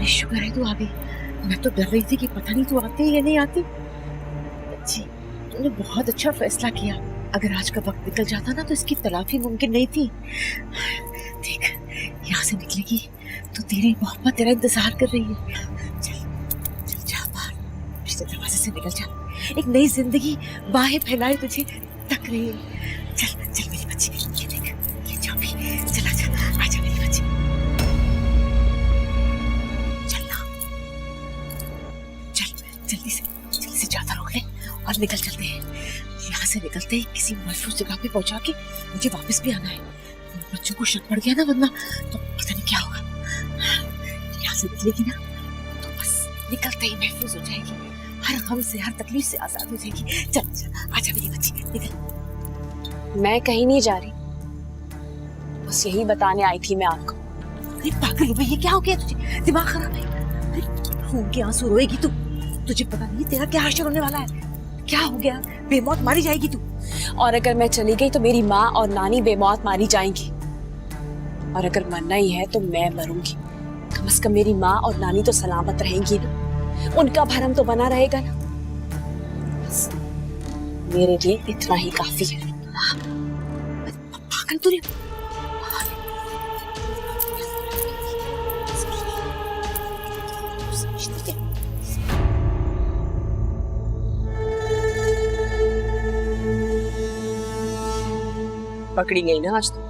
शुक्र है तू आ गई। मैं तो डर रही थी कि पता नहीं तू आती या नहीं आती। अच्छी, तूने बहुत अच्छा फैसला किया। अगर आज का वक्त निकल जाता ना तो इसकी तलाफी मुमकिन नहीं थी। देख, यहाँ से निकलेगी तो तेरी मोहब्बत तेरा इंतजार कर रही है। चल चल जा बाहर, पिछले दरवाजे से निकल जा। एक नई जिंदगी बाहें फैलाए तुझे तक रही है। चल चल मेरी बच्ची, ये देख, ये चाबी। चल आजा, आजा मेरी बच्ची। जल्दी से ज्यादा रोक ले और निकल चलते हैं। यहाँ से निकलते ही किसी महफूज जगह पे पहुंचा के मुझे वापस भी आना है। बच्चों को शक पड़ गया ना वरना तो पता नहीं क्या होगा। यहाँ से निकलेगी ना तो बस निकलते ही महफूज हो जाएगी, हर गम से हर तकलीफ से आजाद हो जाएगी। चल चल आजा मेरी बच्ची, निकल। मैं कहीं नहीं जा रही, बस यही बताने आई थी मैं आपको। अरे पागल हो गई, ये क्या हो गया तुझे? दिमाग खराब है? अरे खून के आंसू रोएगी तू? तुझे पता नहीं तेरा क्या हाशर होने वाला है? क्या हो गया? बेमौत मारी जाएगी तू। और अगर मैं चली गई तो मेरी माँ और नानी बेमौत मारी जाएंगी, और अगर मरना ही है तो मैं मरूंगी। कम से कम मेरी माँ और नानी तो सलामत रहेंगी ना, उनका भरम तो बना रहेगा ना। बस मेरे लिए इतना ही काफी है। पागल तू पकड़ी गई ना आज तो।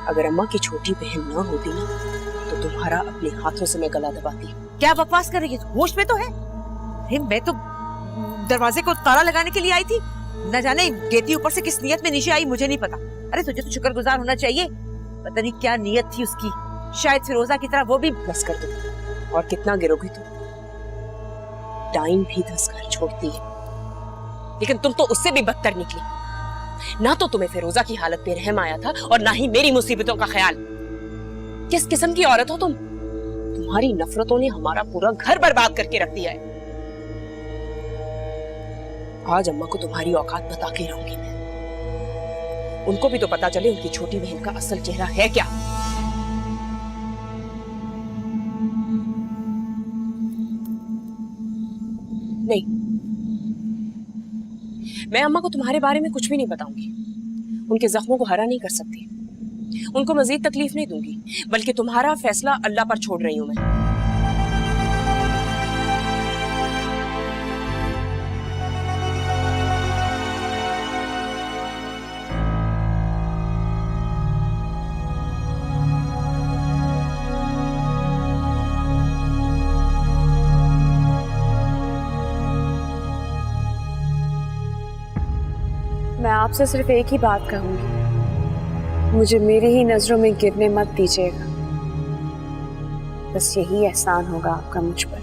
अगर अम्मा की छोटी बहन ना होती ना तो तुम्हारा अपने हाथों से मैं गला दबाती। क्या बकवास कर रही है? होश में तो है? मैं तो दरवाजे को ताला लगाने के लिए आई थी। न जाने गेटी ऊपर से किस नियत में नीचे आई, मुझे नहीं पता। अरे तुझे तो शुक्रगुजार होना चाहिए। पता नहीं क्या नियत थी उसकी, शायद फिरोजा की तरह वो भी। बस कर दो, और कितना गिरोगी तुम? टाइम भी 10 घर छोड़ती है, लेकिन तुम तो उससे भी बदतर निकली। ना तो तुम्हें फिरोजा की हालत पे रहम आया था और ना ही मेरी मुसीबतों का ख्याल। किस किस्म की औरत हो तुम? तुम्हारी नफरतों ने हमारा पूरा घर बर्बाद करके रख दिया है। आज अम्मा को तुम्हारी औकात बता के रहूंगी मैं। उनको भी तो पता चले उनकी छोटी बहन का असल चेहरा है क्या। नहीं, मैं अम्मा को तुम्हारे बारे में कुछ भी नहीं बताऊंगी। उनके जख्मों को हरा नहीं कर सकती, उनको मजीद तकलीफ नहीं दूंगी, बल्कि तुम्हारा फैसला अल्लाह पर छोड़ रही हूं मैं। मैं आपसे सिर्फ एक ही बात कहूंगी, मुझे मेरी ही नजरों में गिरने मत दीजिएगा। बस यही एहसान होगा आपका मुझ पर।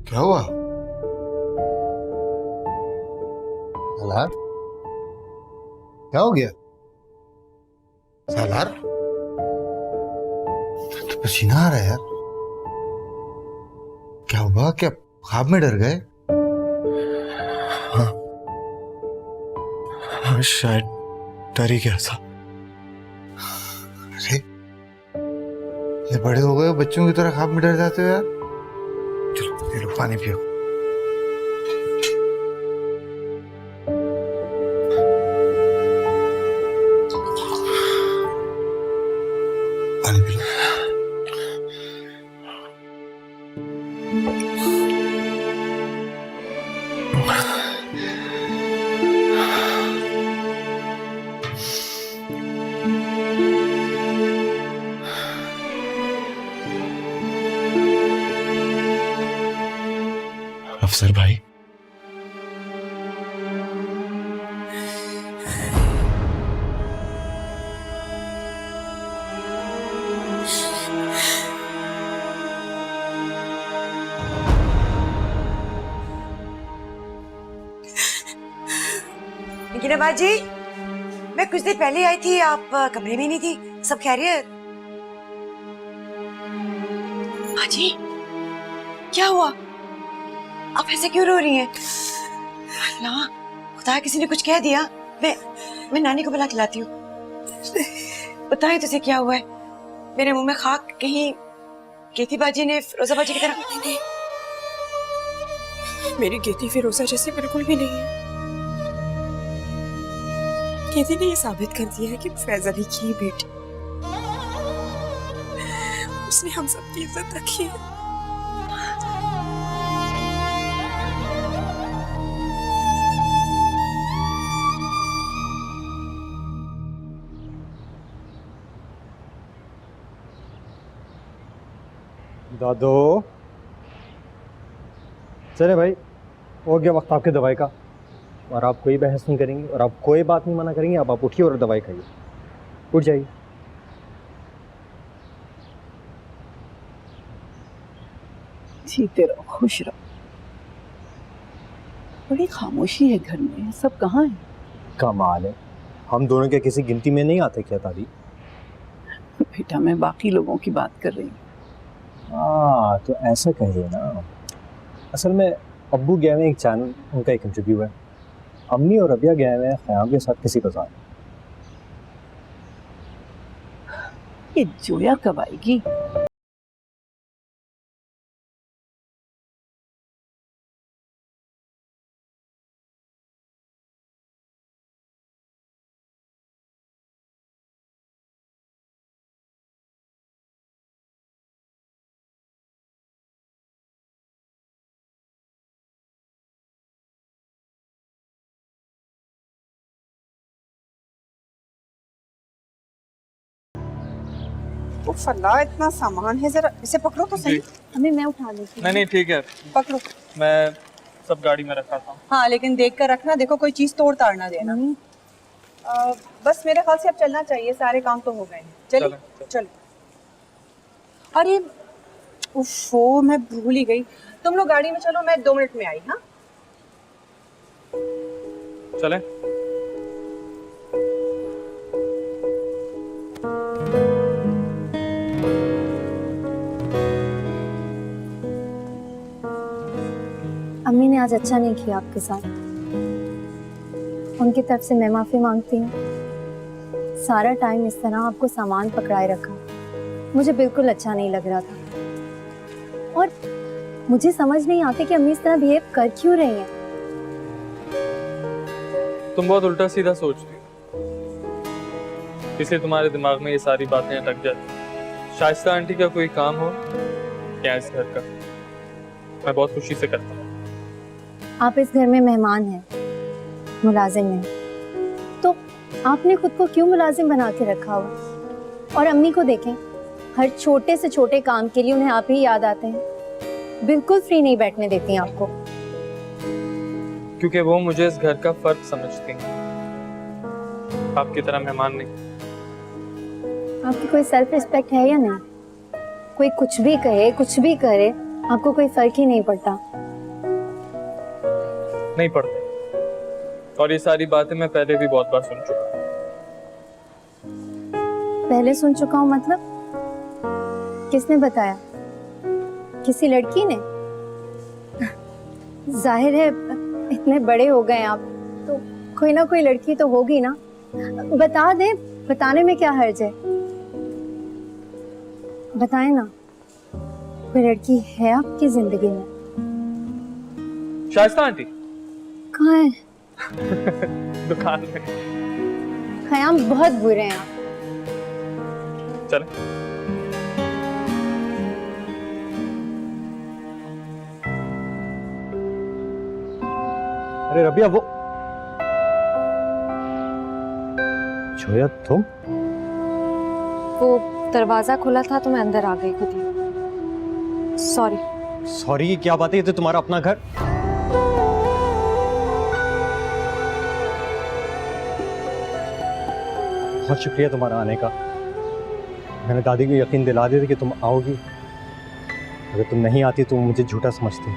क्या हुआ? सालार, क्या हो गया? सालार, तो पसीना आ रहा है यार। क्या हुआ? क्या ख्वाब में डर गए? हाँ, शायद डर ही गया था। अरे, ये बड़े हो गए, बच्चों की तरह ख्वाब में डर जाते हो यार। चलो ये लो, पानी पियो। पानी पी लो। अफसर भाई, बाजी, मैं कुछ देर पहले आई थी, आप कमरे में नहीं थी। सब खैरियत? बाजी, क्या हुआ? आप ऐसे क्यों रो रही हैं? अल्लाह, खुदा, किसी ने कुछ कह दिया? मैं नानी को बुला के लाती हूँ। बताएं तुझे क्या हुआ है? मेरे मुंह में खाक कहीं केती बाजी ने फिरोजा बाजी की तरह? नहीं, मेरी केती फिरोजा जैसी बिल्कुल भी नहीं है। केती ने ये साबित कर दिया है कि फैज अली की बेटी, उसने हम सबकी इज्जत रखी है। दादो, चले भाई, हो गया वक्त आपके दवाई का। और आप कोई बहस नहीं करेंगे और आप कोई बात नहीं मना करेंगे। अब आप उठिए और दवाई खाइए, उठ जाइए। जीते रहो, खुश रहो। बड़ी खामोशी है घर में, सब कहाँ है? कमाल है, हम दोनों के किसी गिनती में नहीं आते क्या दादी? बेटा मैं बाकी लोगों की बात कर रही हूँ। हाँ तो ऐसा कहिए ना। असल में अब्बू गए हुए एक चैनल, उनका एक इंटरव्यू है। अम्मी और रबिया गए हुए हैं ख़याम के साथ किसी बाजार। ये जोया कब आएगी? वो फल्ला इतना सामान है, जरा इसे पकड़ो तो सही। हमें मैं उठा लेती नहीं नहीं ठीक है, पकड़ो। मैं सब गाड़ी में रखा था। हाँ लेकिन देख कर रखना, देखो कोई चीज तोड़ ताड़ ना देना। बस मेरे ख्याल से अब चलना चाहिए, सारे काम तो हो गए हैं। चलिए चलो। अरे उफ़ो, मैं भूल ही गई, तुम लोग गाड़ी में चलो, मैं 2 मिनट में आई। हाँ चलें? अम्मी ने आज अच्छा नहीं किया आपके साथ। उनकी तरफ से मैं माफी मांगती हूँ। सारा टाइम इस तरह आपको सामान पकड़ाए रखा, मुझे बिल्कुल अच्छा नहीं लग रहा था। और मुझे समझ नहीं आती कि अम्मी इस तरह बिहेव कर क्यों रही हैं। तुम बहुत उल्टा सीधा सोचती हो, इसलिए तुम्हारे दिमाग में ये सारी बातें अटक जाती। शाइस्ता आंटी का कोई काम हो क्या इस घर का, मैं बहुत खुशी से करता हूँ। आप इस घर में मेहमान हैं, मुलाजिम हैं, तो आपने खुद को क्यों मुलाजिम बना के रखा हो? और अम्मी को देखें, हर छोटे से छोटे काम के लिए उन्हें आप ही याद आते हैं। बिल्कुल फ्री नहीं बैठने देती हैं आपको। क्योंकि वो मुझे इस घर का फर्क समझती हैं, आपकी तरह मेहमान नहीं। आपकी कोई सेल्फ रिस्पेक्ट है या नहीं? कोई कुछ भी कहे, कुछ भी करे, आपको कोई फर्क ही नहीं पड़ता। नहीं पड़ता, और ये सारी बातें मैं पहले भी बहुत बार सुन चुका हूँ। पहले सुन चुका हूँ मतलब? किसने बताया? किसी लड़की ने? जाहिर है इतने बड़े हो गए आप, तो कोई ना कोई लड़की तो होगी ना। बता दे, बताने में क्या हर्ज है? बताए ना, कोई लड़की है आपकी जिंदगी में? शाइस्ता आंटी कहाँ है? दुकान में। ख़याम बहुत बुरे हैं आप। चलें? अरे रबिया, वो जोया तुम? वो दरवाजा खुला था तो मैं अंदर आ गई खुद ही। सॉरी। सॉरी की क्या बात है, ये तो तुम्हारा अपना घर। बहुत शुक्रिया तुम्हारा आने का। मैंने दादी को यकीन दिला दिया था कि तुम आओगी। अगर तुम नहीं आती तो मुझे झूठा समझती।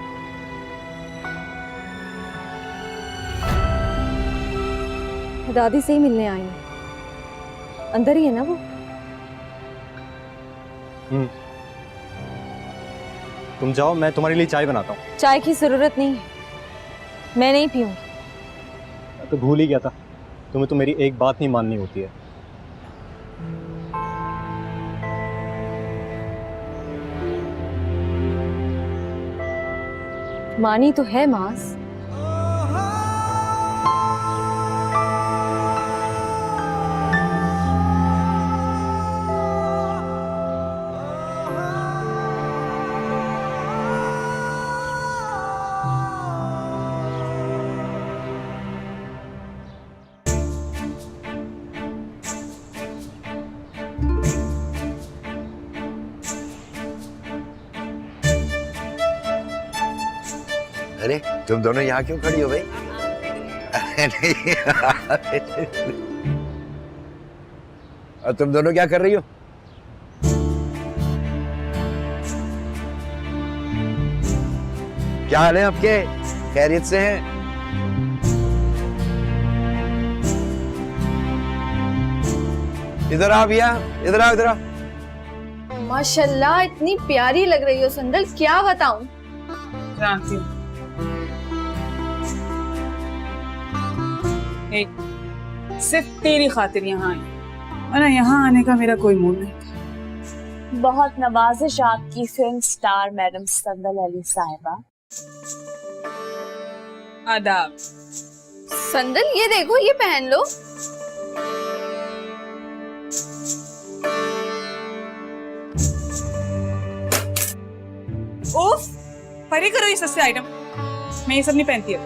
दादी से ही मिलने आई हूँ। अंदर ही है ना वो? तुम जाओ, मैं तुम्हारे लिए चाय बनाता हूँ। चाय की जरूरत नहीं है, मैं नहीं पीऊंगी। तो भूल ही गया था, तुम्हें तो मेरी एक बात नहीं माननी होती है। मानी तो है मास। अरे तुम दोनों यहाँ क्यों खड़ी हो भाई? नहीं। और तुम दोनों क्या कर रही हो? क्या हाल है आपके? खैरियत से हैं? इधर आओ भैया, इधर आओ, इधर आओ। माशाल्लाह इतनी प्यारी लग रही हो संदल, क्या बताऊं। जानती हूँ। सिर्फ तेरी खातिर यहाँ आई, वरना यहाँ आने का मेरा कोई मूड नहीं। बहुत नवाजिश आपकी फिल्म स्टार मैडम संदल अली साहिबा। आदाब। संदल ये देखो, ये पहन लो। उफ, परे करो ये सस्ते आइटम, मैं ये सब नहीं पहनती है।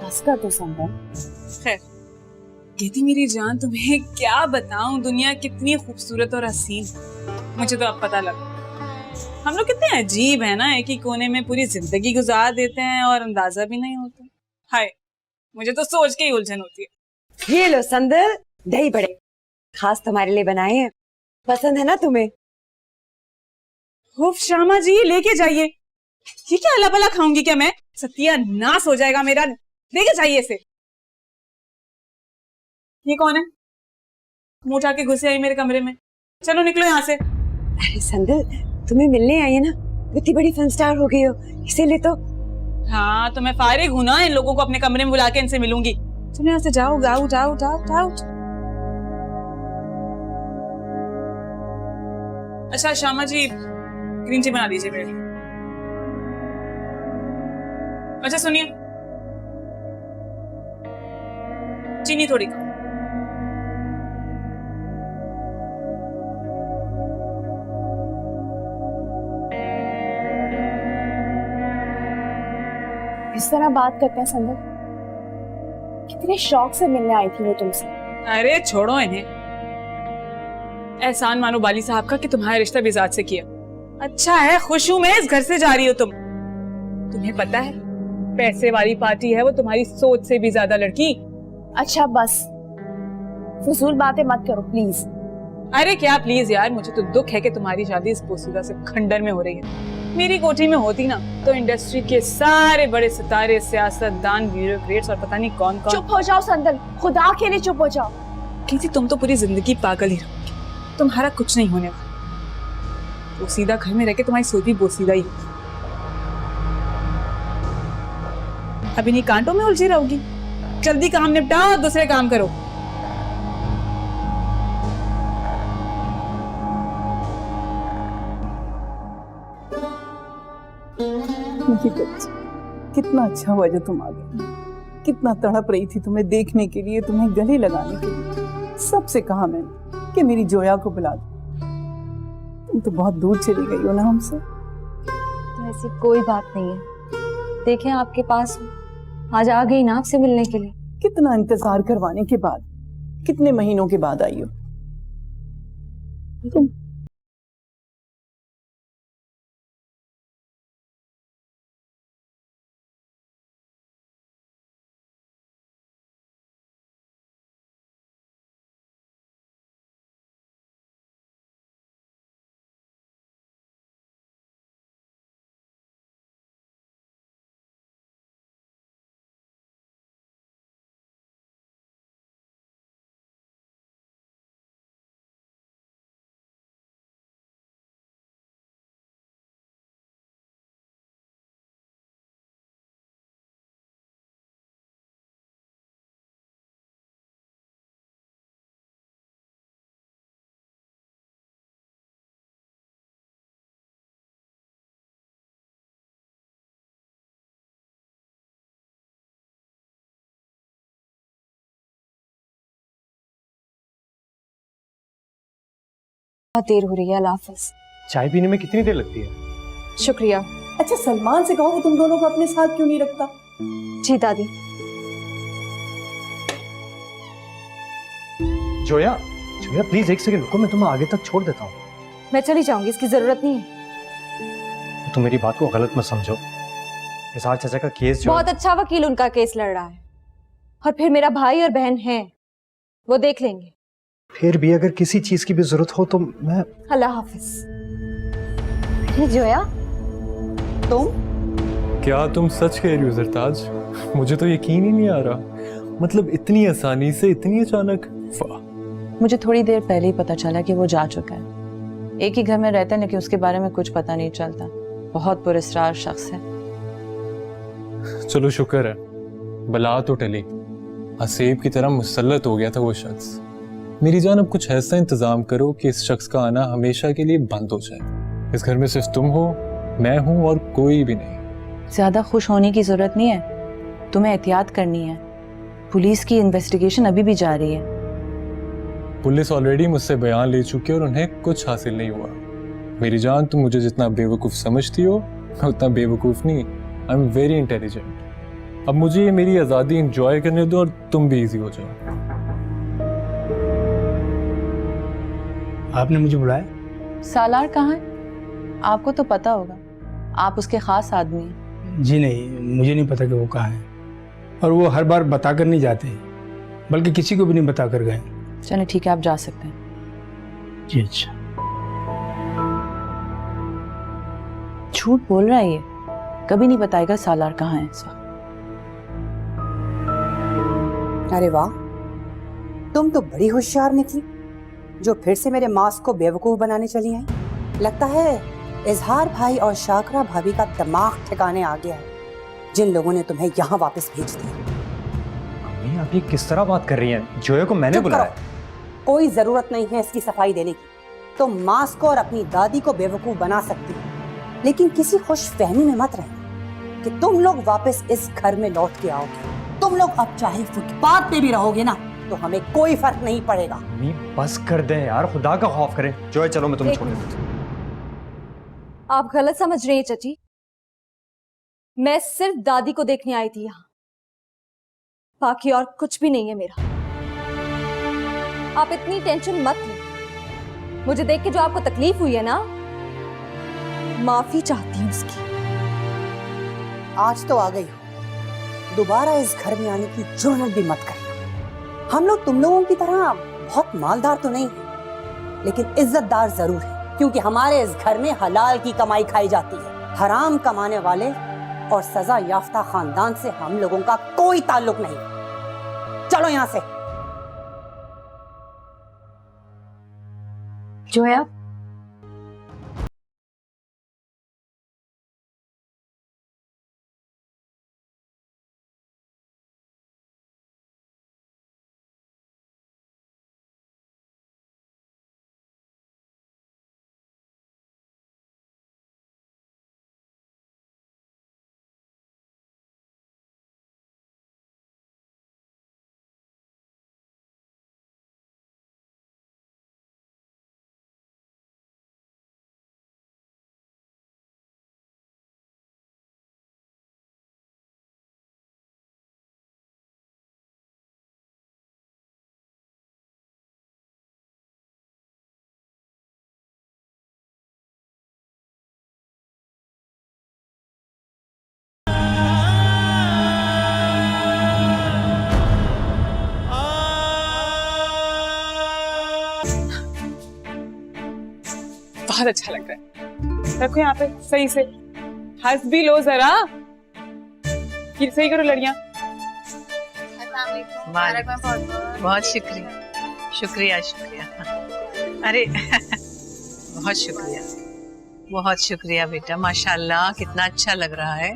हंसका तो संदल। खैर, कहती मेरी जान, तुम्हें क्या बताऊं दुनिया कितनी खूबसूरत और हसीन। मुझे तो अब पता लगा हम लोग कितने अजीब हैं ना, एक ही कोने में पूरी जिंदगी गुजार देते हैं और अंदाजा भी नहीं होता। हाय, मुझे तो सोच के ही उलझन होती है। ये लो संदल, दही बड़े खास तुम्हारे लिए बनाए हैं, पसंद है ना तुम्हें? उफ श्यामा जी, लेके जाइए। ये क्या अला भला खाऊंगी क्या मैं? सत्यानाश हो जाएगा मेरा। लेके जाइए इसे। ये कौन है? मुंह उठा के घुसे आई मेरे कमरे में। चलो निकलो यहाँ से। अरे संदल, तुम्हें मिलने आई है ना, इतनी बड़ी फिल्म स्टार हो गई हो, इसीलिए तो। हाँ तो मैं फारिग हूं ना, इन लोगों को अपने कमरे में बुला के इनसे मिलूंगी। चलो यहाँ से जाओ, जाओ जाओ जाओ जाओ। अच्छा श्यामा जी, ग्रीन टी बना दीजिए मेरे लिए। अच्छा सुनिए, चीनी थोड़ी कम। इस तरह बात करते हैं संदल? कितने शौक से मिलने आई थी वो तुमसे। अरे छोड़ो इन्हें। एहसान मानो बाली साहब का कि तुम्हारा रिश्ता बिजात से किया। अच्छा है, खुश हूं मैं, इस घर से जा रही हो तुम। तुम्हें पता है, पैसे वाली पार्टी है वो, तुम्हारी सोच से भी ज्यादा लड़की। अच्छा बस, फजूल बातें मत करो प्लीज। अरे क्या प्लीज यार, मुझे तो दुख है कि तुम्हारी शादी इस पोसीदा से खंडर में हो रही है। मेरी कोठी में होती ना तो इंडस्ट्री के सारे बड़े सितारे, सियासतदान, ब्यूरोक्रेट्स और पता नहीं कौन कौन। चुप हो जाओ संदल, खुदा के लिए चुप हो जाओ। किसी तुम तो पूरी जिंदगी पागल ही रहोगी, तुम्हारा कुछ नहीं होने वाला। पोसीदा घर में रह के तुम्हारी सोच भी पोसीदा ही होगी। अब इन्हीं कांटों में उलझी रहोगी। जल्दी काम निपटाओ और दूसरे काम करो। मेरी बच्ची, कितना अच्छा हुआ जो तुम आ गई। कितना तड़प रही थी तुम्हें देखने के लिए, तुम्हें गले लगाने के लिए। सबसे कहा मैंने कि मेरी जोया को बुला दो। तुम तो बहुत दूर चली गई हो ना हमसे। तो ऐसी कोई बात नहीं है, देखें आपके पास आज आ गई ना आपसे मिलने के लिए। कितना इंतजार करवाने के बाद, कितने महीनों के बाद आई हो तुम। बहुत देर हो रही है, अल्लाह हाफिज। चाय पीने में कितनी देर लगती है? शुक्रिया। अच्छा सलमान से कहो वो तुम दोनों को अपने साथ क्यों नहीं रखता? जी दादी। जोया, जोया प्लीज एक सेकंड रुको, मैं तुम्हें आगे तक छोड़ देता हूँ। मैं चली जाऊंगी, इसकी जरूरत नहीं है। तुम मेरी बात को गलत मत समझो। इजहार चाचा का केस जो बहुत अच्छा वकील उनका केस लड़ रहा है, और फिर मेरा भाई और बहन है, वो देख लेंगे। फिर भी अगर किसी चीज की भी जरूरत हो तो मैं। अल्लाह हाफिज। अरे जोया, तुम क्या तुम सच कह रही हो सरताज? मुझे तो यकीन ही नहीं आ रहा। मतलब इतनी आसानी से, इतनी अचानक। मुझे थोड़ी देर पहले ही पता चला कि वो जा चुका है। एक ही घर में रहते हैं लेकिन उसके बारे में कुछ पता नहीं चलता। बहुत पुरस्कार शख्स है। चलो शुक्र है, बला तो टली। हसेब की तरह मुसल्लत हो गया था वो शख्स। मेरी जान अब कुछ ऐसा इंतजाम करो कि इस शख्स का आना हमेशा के लिए बंद हो जाए। इस घर में सिर्फ तुम हो, मैं हूं और कोई भी नहीं। ज्यादा खुश होने की जरूरत नहीं है, तुम्हें एहतियात करनी है। पुलिस की इन्वेस्टिगेशन अभी भी जारी है। पुलिस ऑलरेडी मुझसे बयान ले चुकी है और उन्हें कुछ हासिल नहीं हुआ। मेरी जान, तुम मुझे जितना बेवकूफ समझती हो, मैं उतना बेवकूफ नहीं। I am very intelligent. अब मुझे ये मेरी आज़ादी इंजॉय करने दो और तुम भी इजी हो जाओ। आपने मुझे बुलाया? सालार कहाँ है? आपको तो पता होगा, आप उसके खास आदमी हैं। जी नहीं, मुझे नहीं पता कि वो कहाँ है, और वो हर बार बताकर नहीं जाते, बल्कि किसी को भी नहीं बताकर गए। चलिए ठीक है, आप जा सकते हैं। जी अच्छा। झूठ बोल रहा है ये, कभी नहीं बताएगा सालार कहाँ है इस वक्त। अरे वाह, तुम तो बड़ी होशियार निकली, जो फिर से मेरे मास्क को बेवकूफ बनाने चली आई। लगता है इजहार भाई और शाकरा भाभी का दिमाग ठिकाने आ गया है, जिन लोगों ने तुम्हें यहाँ वापस भेज दिया। अम्मी, आप ये किस तरह बात कर रही हैं? जोया को मैंने बुलाया। कोई जरूरत नहीं है इसकी सफाई देने की। तुम मास्क को और अपनी दादी को बेवकूफ बना सकती हो, लेकिन किसी खुशफहमी में मत रहना कि तुम लोग वापस इस घर में लौट के आओगे। तुम लोग अब चाहे फुटपाथ पे भी रहोगे ना, तो हमें कोई फर्क नहीं पड़ेगा। अम्मी बस कर दें यार, खुदा का खौफ करें। जोया चलो, मैं तुम्हें छोड़ देता हूं। आप गलत समझ रही हैं चाची, मैं सिर्फ दादी को देखने आई थी यहाँ, बाकी और कुछ भी नहीं है मेरा। आप इतनी टेंशन मत लो। मुझे देख के जो आपको तकलीफ हुई है ना, माफी चाहती हूँ उसकी। आज तो आ गई हो, दोबारा इस घर में आने की जुर्रत भी मत करना। हम लोग तुम लोगों की तरह बहुत मालदार तो नहीं है, लेकिन इज्जतदार जरूर है, क्योंकि हमारे इस घर में हलाल की कमाई खाई जाती है। हराम कमाने वाले और सजा याफ्ता खानदान से हम लोगों का कोई ताल्लुक नहीं। चलो यहां से। जोया, बहुत अच्छा लग रहा है। रखो यहाँ पे सही से, हंस भी लो जरा। ये सही करो लड़ियाँ। बहुत शुक्रिया शुक्रिया शुक्रिया। अरे बहुत शुक्रिया, बहुत शुक्रिया बेटा। माशाल्लाह कितना अच्छा लग रहा है।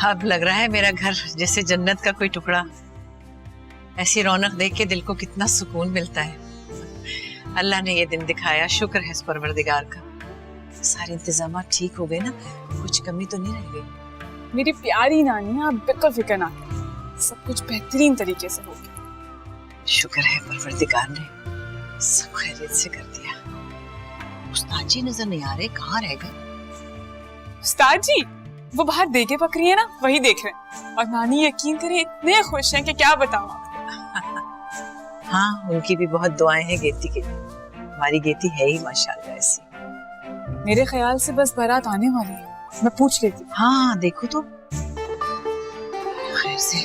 अब लग रहा है मेरा घर जैसे जन्नत का कोई टुकड़ा। ऐसी रौनक देख के दिल को कितना सुकून मिलता है। अल्लाह ने ये दिन दिखाया, शुक्र है इस परवरदिगार का। सारे इंतजाम ठीक हो गए ना, कुछ कमी तो नहीं रह गई। मेरी प्यारी नानी, आप बिल्कुल फिक्र ना करें, सब कुछ बेहतरीन तरीके से हो गया। शुक्र है परवरदिगार ने सब खैरियत से कर दिया। उस्ताद जी नजर नहीं आ रहे, कहाँ रह गए? उस्ताद जी वो बाहर देखे पक रही है ना, वही देख रहे हैं। और नानी यकीन करिए इतने खुश हैं कि क्या बताऊं आपको। हाँ, उनकी भी बहुत दुआएं हैं गेती के लिए। हमारी गेती है ही माशाल्लाह ऐसी। मेरे ख्याल से बस बारात आने वाली है, मैं पूछ लेती। हाँ देखो तो, खैर से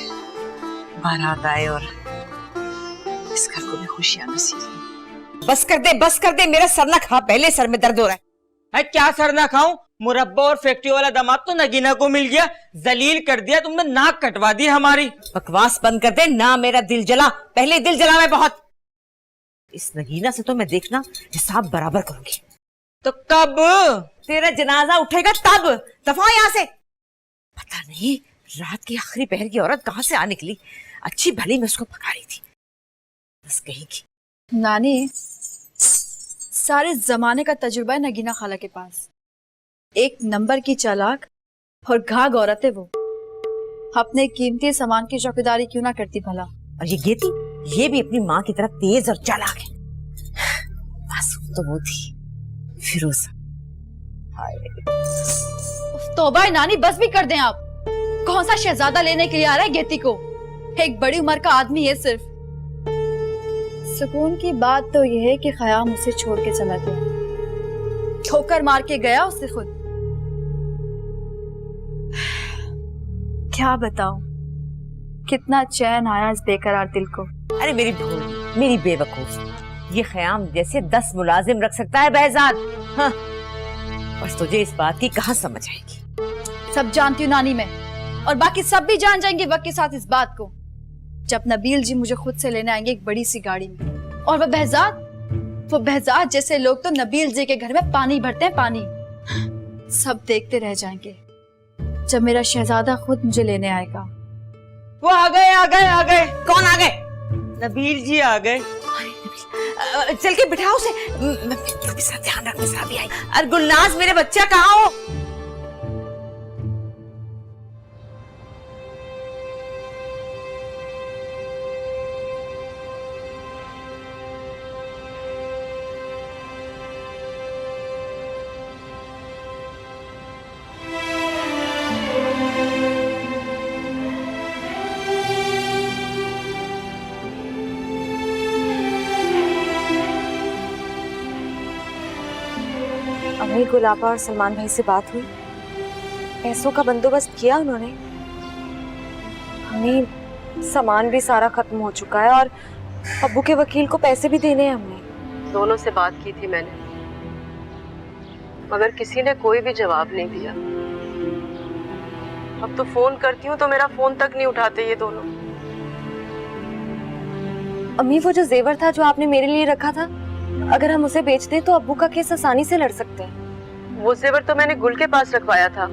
बारात आए और इस घर को भी खुशियां नसीब हो। बस कर दे, मेरा सर ना खा, पहले सर में दर्द हो रहा है। क्या सर ना खाऊं? मुरब्बा और फैक्ट्री वाला दामाद तो नगीना को मिल गया, जलील कर दिया तुमने, नाक कटवा दी हमारी। बकवास बंद कर दे ना, मेरा दिल जला, पहले दिल जला मैं बहुत। इस नगीना से तो मैं देखना हिसाब बराबर करूंगी। तो कब? तेरा जनाजा उठेगा तब। दफा यहाँ से। पता नहीं रात की आखिरी पहर की औरत कहाँ से आ निकली। अच्छी भली मैं उसको पका रही थी, बस कहीं की। नानी, सारे जमाने का तजुर्बा है नगीना खाला के पास। एक नंबर की चालाक और घाघ औरत है वो। अपने कीमती सामान की चौकीदारी क्यों ना करती भला। और ये गेती, ये भी अपनी माँ की तरह तेज और चालाक है। मासूम तो वो थी फिरोजा। तौबा है नानी, बस भी कर दें आप। कौन सा शहजादा लेने के लिए आ रहा है गेती को? एक बड़ी उम्र का आदमी है सिर्फ। सुकून की बात तो यह है कि ख़याम उसे छोड़ के चला गया, ठोकर मार के गया उससे खुद। क्या बताऊं, कितना चैन आया इस बेकरार दिल को। अरे मेरी भूल, मेरी बेवकूफ, ये ख़याम जैसे 10 मुलाजिम रख सकता है बहजाद। हाँ, बस तुझे इस बात की कहाँ समझ आएगी। सब जानती हूँ नानी मैं, और बाकी सब भी जान जाएंगे वक्त के साथ इस बात को, जब नबील जी मुझे खुद से लेने आएंगे एक बड़ी सी गाड़ी में। और वो बहजाद जैसे लोग तो नबील जी के घर में पानी भरते हैं, पानी। सब देखते रह जाएंगे जब मेरा शहजादा खुद मुझे लेने आएगा। वो आ गए। कौन आ गए? नबील जी आ गए। चल के बिठाओ उसे। मैं साथ ध्यान रखने से भी आई। अरे गुलनाज, मेरे बच्चा कहाँ हो? अभी गुलाबा और सलमान भाई से बात हुई, पैसों का बंदोबस्त किया उन्होंने। हमें सामान भी सारा खत्म हो चुका है और अब्बू के वकील को पैसे भी देने हैं हमने। दोनों से बात की थी मैंने, मगर किसी ने कोई भी जवाब नहीं दिया। अब तो फोन करती हूँ तो मेरा फोन तक नहीं उठाते ये दोनों। अम्मी, वो जो जेवर था जो आपने मेरे लिए रखा था, अगर हम उसे बेच दें तो अब्बू का केस आसानी से लड़ सकते हैं। वो जेवर तो मैंने गुल के पास रखवाया था।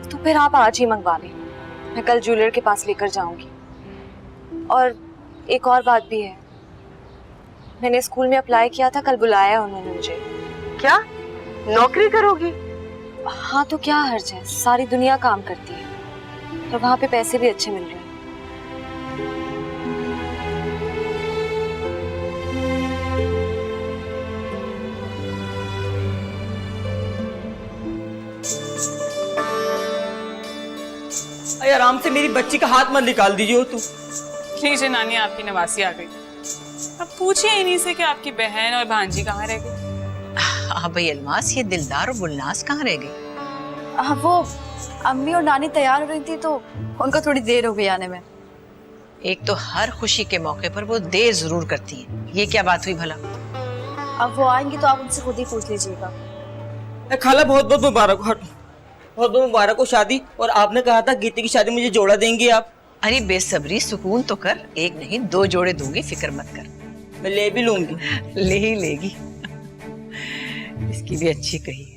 तो फिर आप आज ही मंगवा लें, मैं कल ज्वेलर के पास लेकर जाऊंगी। और एक और बात भी है, मैंने स्कूल में अप्लाई किया था, कल बुलाया उन्होंने मुझे। क्या नौकरी करोगी? हाँ तो क्या हर्ज है, सारी दुनिया काम करती है और वहाँ पे पैसे भी अच्छे मिल रहे हैं। अरे आराम से, मेरी बच्ची का हाथ मत निकाल दीजिए हो तुम। लीजिए नानी, आपकी नवासी आ गई। अब पूछिए इन्हीं से कि आपकी बहन और भांजी कहाँ रह गई। हाँ भाई अलमास, ये दिलदार और गुलनाज कहाँ रह गई? हाँ, वो अम्मी और नानी तैयार हो रही थी तो उनको थोड़ी देर हो गई आने में। एक तो हर खुशी के मौके पर वो देर जरूर करती है, ये क्या बात हुई भला? अब वो आएंगी तो आप उनसे खुद ही पूछ लीजिएगा। खाला बहुत बहुत मुबारक हो, बहुत बहुत मुबारक हो शादी। और आपने कहा था गीती की शादी मुझे जोड़ा देंगे आप। अरे बेसब्री, सुकून तो कर, एक नहीं 2 जोड़े दूंगी, फिक्र मत कर। मैं ले भी लूंगी। ले ही लेगी, इसकी भी अच्छी कही है।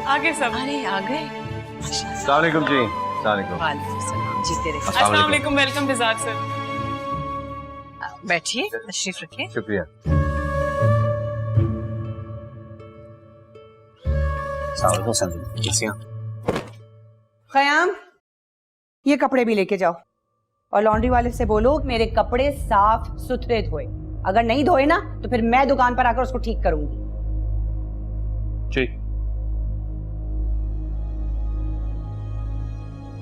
आगे सब। अरे आ गए, माशाल्लाह। अस्सलाम वालेकुम जी। अस्सलाम वालेकुम। वालेकुम सलाम, जीते रहिए। अस्सलाम वालेकुम। Welcome bizarre sir. बैठिए, तशरीफ रखिए। शुक्रिया। ख़याम, ये कपड़े भी लेके जाओ और लॉन्ड्री वाले से बोलो मेरे कपड़े साफ सुथरे धोए। अगर नहीं धोए ना तो फिर मैं दुकान पर आकर उसको ठीक करूंगी। जी।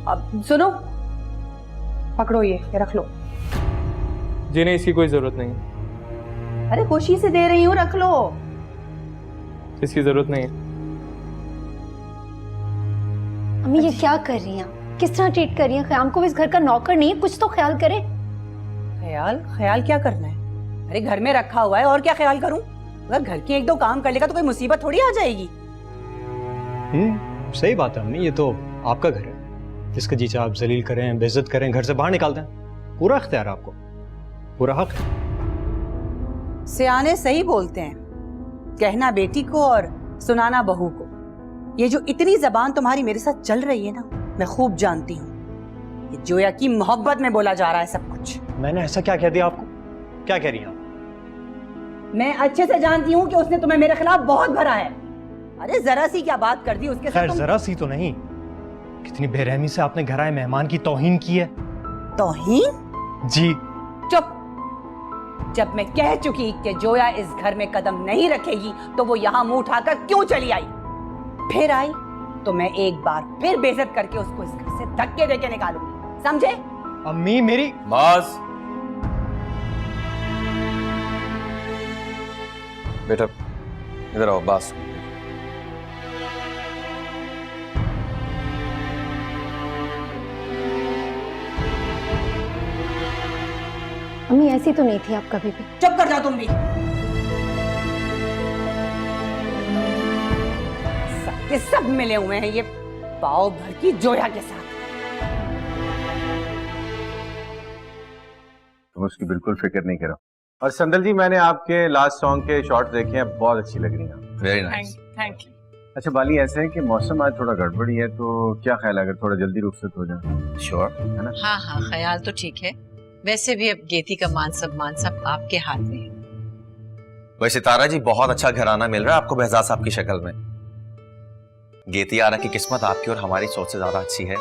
अब सुनो, पकड़ो ये रख लो। जी नहीं, इसकी कोई जरूरत नहीं। अरे खुशी से दे रही हूँ, रख लो। इसकी जरूरत नहीं है। अम्मी ये क्या कर रही हैं? किस तरह ट्रीट कर रही हैं? ख़याम को भी इस घर का नौकर नहीं है, कुछ तो ख्याल करे। ख्याल क्या करना है? अरे घर में रखा हुआ है, और क्या ख्याल करूं? अगर घर के एक दो काम कर लेगा तो कोई मुसीबत थोड़ी आ जाएगी। सही बात है अम्मी, ये तो आपका घर है। जिसका जी चाहे आप जलील करें, बेइज्जत करें, घर से बाहर निकाल दें, पूरा इख्तियार है आपको, पूरा हक है। सियाने सही बोलते हैं, कहना बेटी को और सुनाना बहू को। ये जो इतनी जबान तुम्हारी मेरे साथ चल रही है ना, मैं खूब जानती हूँ। ये जोया की मोहब्बत में बोला जा रहा है सब कुछ। मैंने ऐसा क्या कह दिया आपको? क्या कह रही हैं आप? मैं अच्छे से जानती हूँ कि उसने तुम्हें मेरे खिलाफ बहुत भरा है। अरे जरा सी क्या बात कर दी उसके साथ? खैर जरा सी तो नहीं, कितनी बेरहमी से आपने घर आए मेहमान की तौहीन की है। तौहीन? जी। चुप। जब मैं कह चुकी कि जोया इस घर में कदम नहीं रखेगी तो वो यहाँ मुंह उठाकर क्यों चली आई? फिर आई तो मैं एक बार फिर बेइज्जत करके उसको इस घर से धक्के देके निकालूंगी, समझे? अम्मी मेरी मास बेटा इधर आओ, बास। अम्मी ऐसी तो नहीं थी आप कभी भी। चुप कर जाओ तुम भी। सबके सब मिले हुए हैं ये पाव भर की जोया के साथ। तुम उसकी बिल्कुल फिक्र नहीं करो। और संदल जी, मैंने आपके लास्ट सॉन्ग के शॉट्स देखे हैं, बहुत अच्छी लग रही हैं। Very nice. Thank you. अच्छा बाली, ऐसे है कि मौसम आज थोड़ा गड़बड़ी है, तो क्या ख्याल है अगर थोड़ा जल्दी रुखसत हो जाए? श्योर है ना? हाँ हाँ, ख्याल तो ठीक है। वैसे भी अब गेती का मान सब आपके हाथ में है। वैसे तारा जी, बहुत अच्छा घराना मिल रहा है आपको बेहजाद साहब की शक्ल में। गेती आरा की किस्मत आपकी और हमारी सोच से ज्यादा अच्छी है।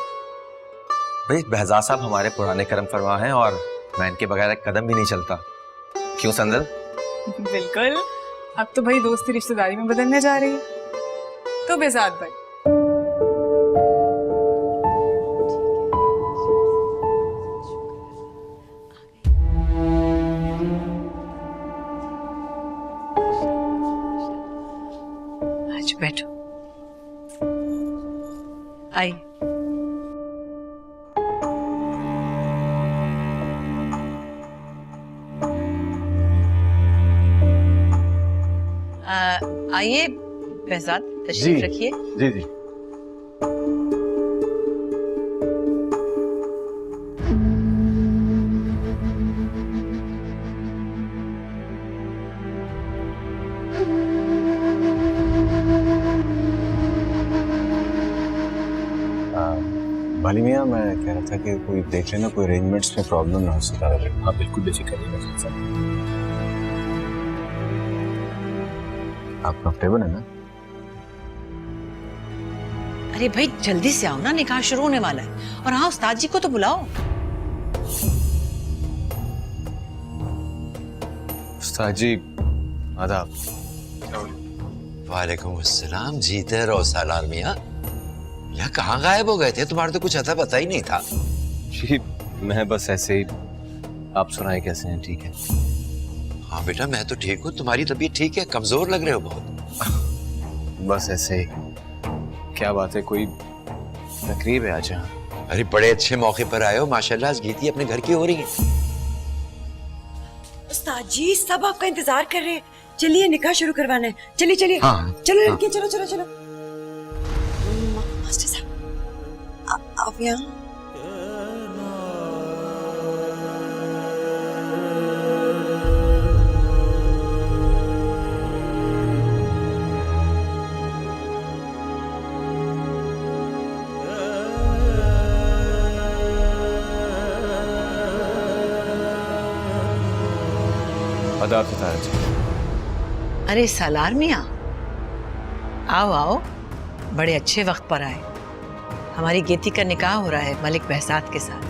भाई बेहजाद साहब हमारे पुराने कर्म फरमा हैं और मैं इनके बगैर एक कदम भी नहीं चलता। क्यों संदल? बिल्कुल। अब तो भाई दोस्ती रिश्तेदारी में बदलने जा रही है। तो बेजाद भाई, आज बैठो, आई। आइए बेहजाद, तशरीफ रखिए। जी जी। बाली मियाँ, मैं कह रहा था कि कोई देख लेना, कोई अरेंजमेंट्स में प्रॉब्लम ना हो सका। हाँ बिल्कुल, बेफिक्र रहिएगा सर। आप कंफर्टेबल है ना? अरे भाई जल्दी से आओ ना, निकाह शुरू होने वाला है। और हाँ, उस्ताद जी को तो बुलाओ। उस्ताद जी आदाब। वालेकुम अस्सलाम। जीते रहो सालार मियाँ। यहाँ कहाँ गायब हो गए थे? तुम्हारा तो कुछ अता पता ही नहीं था। जी मैं बस ऐसे ही। आप सुनाए कैसे हैं? ठीक है? हाँ बेटा मैं तो ठीक हूँ। तुम्हारी तबीयत ठीक है? कमजोर लग रहे हो बहुत। बस ऐसे ही। क्या बात है, कोई तकरीब है आज यहाँ? अरे बड़े अच्छे मौके पर आए हो माशाल्लाह। आज गीती अपने घर की हो रही है। उस्ताद जी सब आपका इंतजार कर रहे हैं, चलिए निकाह शुरू करवाना है। चलिए चलिए। हाँ, चलो हाँ। लड़कियां, चलो चलो चलो। मास्टर साहब आप यहाँ। आदाब सितारा जी। अरे सालार मियाँ, आओ आओ, बड़े अच्छे वक्त पर आए। हमारी गेती का निकाह हो रहा है मलिक behzad के साथ।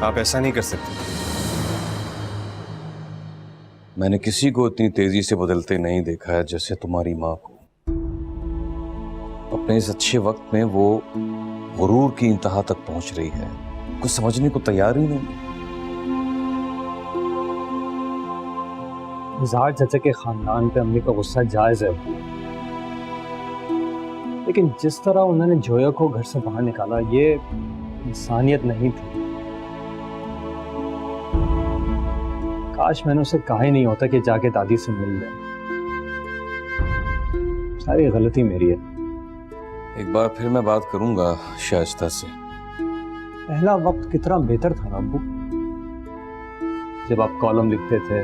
आप ऐसा नहीं कर सकते। मैंने किसी को इतनी तेजी से बदलते नहीं देखा है जैसे तुम्हारी माँ को। अपने इस अच्छे वक्त में वो गुरूर की इंतहा तक पहुंच रही है, कुछ समझने को तैयार ही नहीं। इजहार चाचा के खानदान पे अम्मी का गुस्सा जायज है, लेकिन जिस तरह उन्होंने जोया को घर से बाहर निकाला, ये इंसानियत नहीं थी। काश मैंने उसे कहा ही नहीं होता कि जाके दादी से मिल ले। सारी गलती मेरी है। एक बार फिर मैं बात करूंगा शाइस्ता से। पहला वक्त कितना बेहतर था ना अब्बू, जब आप कॉलम लिखते थे,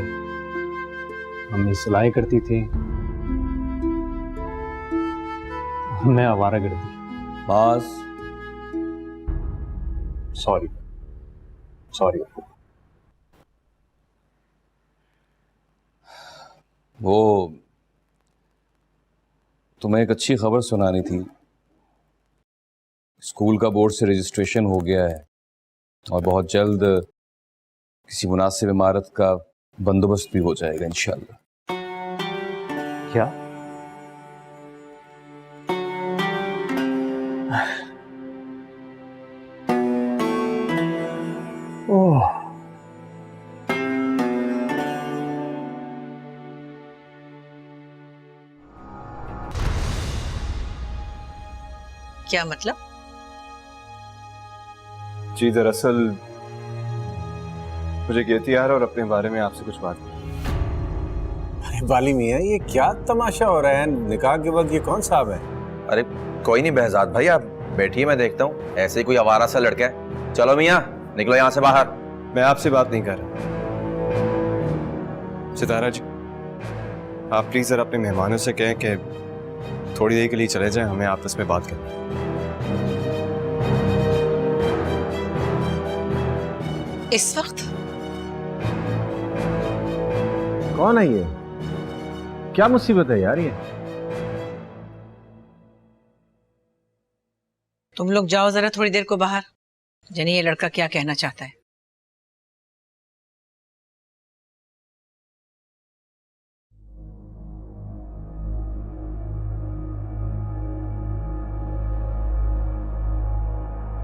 अम्मी सिलाई करती थी, मैं आवारा करती। बस सॉरी सॉरी अब्बू। वो तुम्हें एक अच्छी खबर सुनानी थी। स्कूल का बोर्ड से रजिस्ट्रेशन हो गया है और बहुत जल्द किसी मुनासिब इमारत का बंदोबस्त भी हो जाएगा इंशाल्लाह। क्या? ओह, क्या मतलब? जी दरअसल मुझे गेती यार और अपने बारे में आपसे कुछ बात। अरे वाली मियाँ, ये क्या तमाशा हो रहा है? निकाह के वक्त ये कौन साहब है? अरे कोई नहीं behzad भाई, आप बैठिए, मैं देखता हूँ। ऐसे ही कोई आवारा सा लड़का है। चलो मियाँ, निकलो यहाँ से बाहर। मैं आपसे बात नहीं कर रहा। सितारा जी, आप प्लीज जरा अपने मेहमानों से कहें कि थोड़ी देर के लिए चले जाएं, हमें आपस में बात करनी। इस वक्त? कौन है ये? क्या मुसीबत है यार ये? तुम लोग जाओ जरा थोड़ी देर को बाहर, जानिए ये लड़का क्या कहना चाहता है।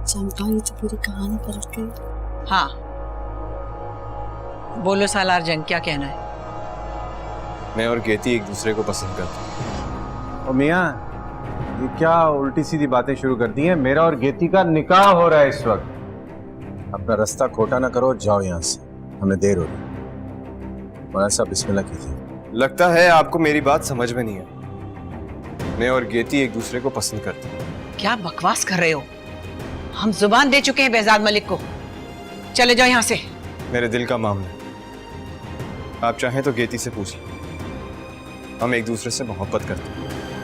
चंपा, ये तो पूरी कहानी पलट गई। हाँ, बोलो सालार जंग, क्या कहना है? मैं और गेती एक दूसरे को पसंद करते हैं। और मियाँ, ये क्या उल्टी सीधी बातें शुरू कर दी हैं? मेरा और गेती का निकाह हो रहा है इस वक्त। अपना रास्ता खोटा ना करो, जाओ यहाँ से, हमें देर हो रही। मौलाना साहब बिस्मिल्लाह कीजिए। लगता है आपको मेरी बात समझ में नहीं आई। मैं और गेती एक दूसरे को पसंद करते हैं। क्या बकवास कर रहे हो? हम जुबान दे चुके हैं behzad मलिक को। चले जाओ यहाँ से। मेरे दिल का मामला है, आप चाहें तो गेती से पूछ लें। हम एक दूसरे से मोहब्बत करते हैं।